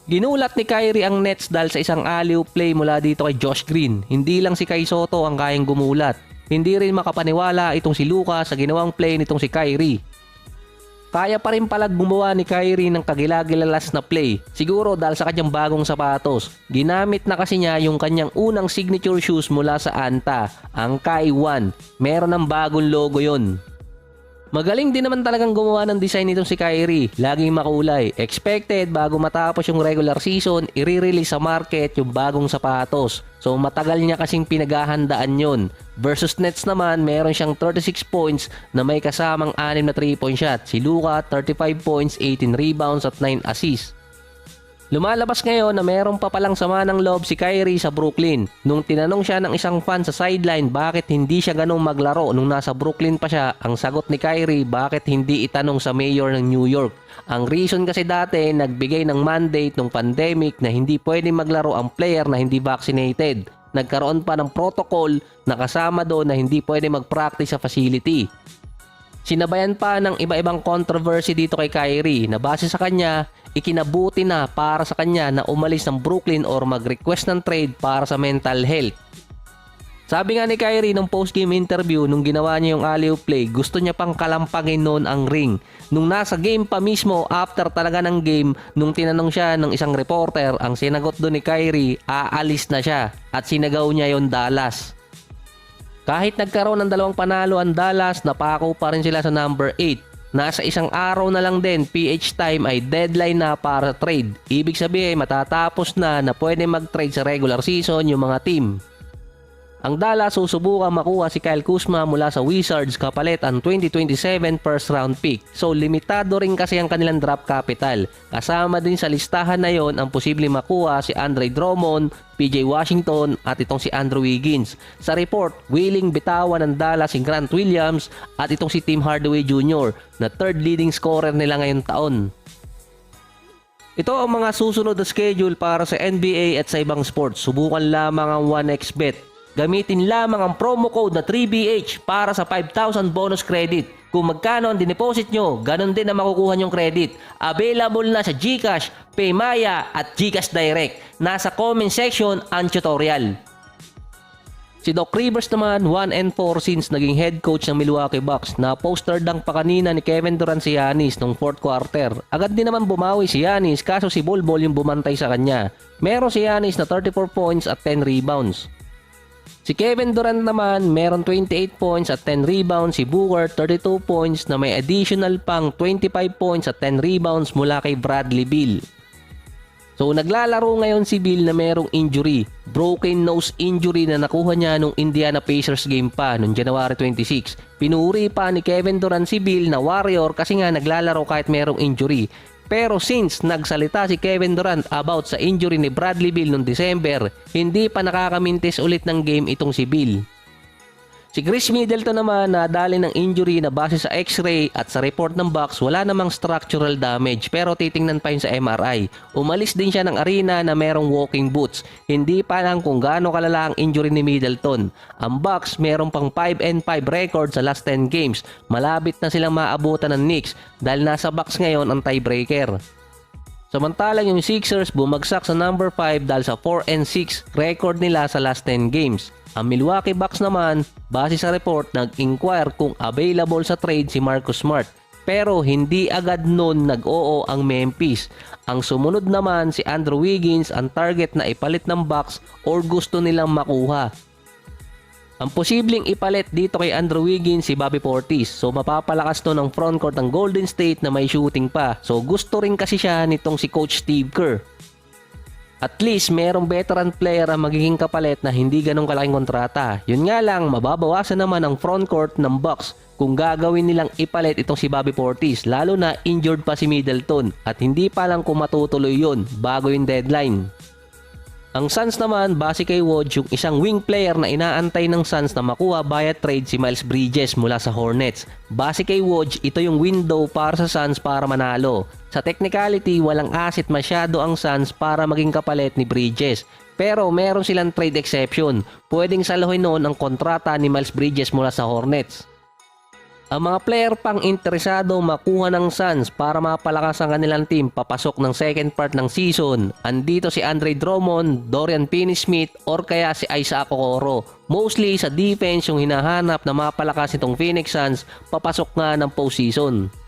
Ginulat ni Kyrie ang Nets dahil sa isang alley-oop play mula dito kay Josh Green. Hindi lang si Kai Sotto ang kayang gumulat. Hindi rin makapaniwala itong si Luka sa ginawang play nitong si Kyrie. Kaya pa rin pala gumawa ni Kyrie ng kagilagilalas na play. Siguro dahil sa kanyang bagong sapatos. Ginamit na kasi niya yung kanyang unang signature shoes mula sa Anta, ang Kai 1. Meron ng bagong logo yon. Magaling din naman talagang gumawa ng design nitong si Kyrie. Laging makulay. Expected bago matapos yung regular season, i-release sa market yung bagong sapatos. So matagal niya kasing pinaghahandaan yon. Versus Nets naman, meron siyang 36 points na may kasamang 6 na 3-point shot. Si Luka, 35 points, 18 rebounds at 9 assists. Lumalabas ngayon na meron pa palang sama ng loob si Kyrie sa Brooklyn. Nung tinanong siya ng isang fan sa sideline bakit hindi siya ganong maglaro nung nasa Brooklyn pa siya, ang sagot ni Kyrie bakit hindi itanong sa mayor ng New York. Ang reason kasi dati nagbigay ng mandate nung pandemic na hindi pwede maglaro ang player na hindi vaccinated. Nagkaroon pa ng protocol na kasama doon na hindi pwede mag-practice sa facility. Sinabayan pa ng iba-ibang controversy dito kay Kyrie na base sa kanya, ikinabuti na para sa kanya na umalis ng Brooklyn or mag-request ng trade para sa mental health. Sabi nga ni Kyrie nung post-game interview nung ginawa niya yung alley-oop play, gusto niya pang kalampagin noon ang ring. Nung nasa game pa mismo, after talaga ng game, nung tinanong siya ng isang reporter, ang sinagot doon ni Kyrie, aalis na siya at sinagaw niya yon Dallas. Kahit nagkaroon ng 2 panalo ang Dallas, napako pa rin sila sa number 8. Nasa isang araw na lang din, PH time ay deadline na para trade. Ibig sabihin matatapos na pwede mag-trade sa regular season yung mga team. Ang Dallas susubukan makuha si Kyle Kuzma mula sa Wizards kapalit ang 2027 first round pick. So limitado rin kasi ang kanilang draft capital. Kasama din sa listahan na yon ang posibleng makuha si Andre Drummond, PJ Washington at itong si Andrew Wiggins. Sa report, willing bitawan ng Dallas si Grant Williams at itong si Tim Hardaway Jr. na third leading scorer nila ngayong taon. Ito ang mga susunod na schedule para sa NBA at sa ibang sports. Subukan lamang ang 1xBet. Gamitin lamang ang promo code na 3BH para sa 5,000 bonus credit. Kung magkano ang dineposit nyo, ganun din ang makukuha nyong credit. Available na sa GCash, Paymaya at GCash Direct. Nasa comment section ang tutorial. Si Doc Rivers naman 1-4 since naging head coach ng Milwaukee Bucks. Na poster dunk pa kanina ni Kevin Durant si Giannis nung 4th quarter. Agad din naman bumawi si Giannis kaso si Bol Bol yung bumantay sa kanya. Meron si Giannis na 34 points at 10 rebounds. Si Kevin Durant naman meron 28 points at 10 rebounds. Si Booker 32 points na may additional pang 25 points at 10 rebounds mula kay Bradley Beal. So naglalaro ngayon si Beal na merong injury. Broken nose injury na nakuha niya nung Indiana Pacers game pa noong January 26. Pinuri pa ni Kevin Durant si Beal na warrior kasi nga naglalaro kahit merong injury. Pero since nagsalita si Kevin Durant about sa injury ni Bradley Beal noong December, hindi pa nakakamintis ulit ng game itong si Beal. Si Chris Middleton naman nadali ng injury na base sa x-ray at sa report ng Bucks wala namang structural damage pero titingnan pa yun sa MRI. Umalis din siya ng arena na merong walking boots. Hindi pa lang kung gaano kalala ang injury ni Middleton. Ang Bucks merong pang 5-5 record sa last 10 games. Malapit na silang maabutan ng Knicks dahil nasa Bucks ngayon ang tiebreaker. Samantalang yung Sixers bumagsak sa number 5 dahil sa 4-6 record nila sa last 10 games. Ang Milwaukee Bucks naman, base sa report, nag-inquire kung available sa trade si Marcus Smart. Pero hindi agad nun nag-oo ang Memphis. Ang sumunod naman si Andrew Wiggins ang target na ipalit ng Bucks or gusto nilang makuha. Ang posibleng ipalit dito kay Andrew Wiggins si Bobby Portis. So mapapalakas to ng frontcourt ng Golden State na may shooting pa. So gusto rin kasi siya nitong si Coach Steve Kerr. At least merong veteran player ang magiging kapalit na hindi ganong kalaking kontrata. Yun nga lang, mababawasan naman ang frontcourt ng Bucks kung gagawin nilang ipalit itong si Bobby Portis. Lalo na injured pa si Middleton at hindi pa lang kung matutuloy yun bago yung deadline. Ang Suns naman, base kay Woj, yung isang wing player na inaantay ng Suns na makuha via trade si Miles Bridges mula sa Hornets. Base kay Woj, ito yung window para sa Suns para manalo. Sa technicality, walang asset masyado ang Suns para maging kapalit ni Bridges. Pero meron silang trade exception. Pwedeng saluhin noon ang kontrata ni Miles Bridges mula sa Hornets. Ang mga player pang interesado makuha ng Suns para mapalakas ang kanilang team papasok ng second part ng season. Andito si Andre Drummond, Dorian Finney-Smith or kaya si Isaac Okoro. Mostly sa defense yung hinahanap na mapalakas itong Phoenix Suns papasok nga ng postseason.